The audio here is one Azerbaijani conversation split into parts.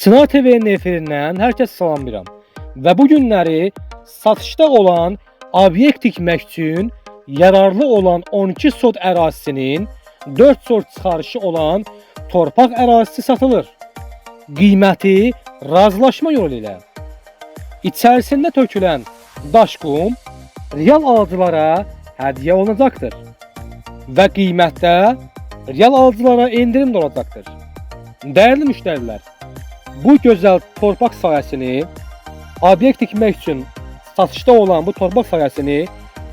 Çınar TV'nin efirindən hər kəs salamlayıram. Və bu günləri satışda olan obyekt tikmək üçün yararlı olan 12 sot ərazisinin 4 sot çıxarışı olan torpaq ərazisi satılır. Qiyməti razılaşma yolu ilə. İçərisində tökülən daş qum real alıcılara hədiyyə olunacaqdır. Və qiymətdə real alıcılara endirim də olacaqdır. Dəyərli müştərilər, bu gözəl torpaq sahəsini, obyekt tikmək üçün satışda olan bu torpaq sahəsini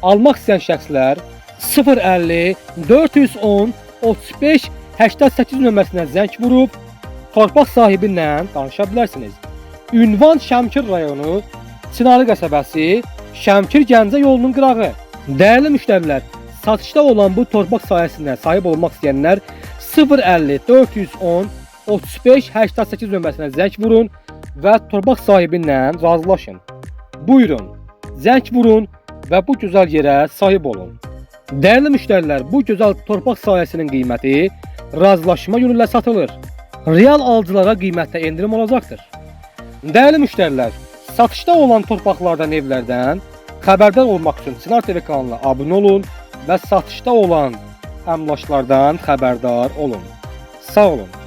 almaq istəyən şəxslər 050 410 35 88 nömrəsinə zəng vurub torpaq sahibi ilə danışa bilərsiniz. Ünvan Şəmkir rayonu, Çınarlı qəsəbəsi, Şəmkir Gəncə yolunun qırağı. Dəyərli müştərilər, satışda olan bu torpaq sahəsinə sahib olmaq istəyənlər 050 410 35 88 nömrəsinə zəng vurun və torpaq sahibi ilə razılaşın. Buyurun, zəng vurun və bu gözəl yerə sahib olun. Dəyərli müştərilər, bu gözəl torpaq sahəsinin qiyməti razılaşma yolu ilə satılır. Real alıcılara qiymətdə endirim olacaqdır. Dəyərli müştərilər, satışda olan torpaqlardan, evlərdən xəbərdar olmaq üçün Çınar TV kanalına abunə olun və satışda olan əmlaklardan xəbərdar olun. Sağ olun.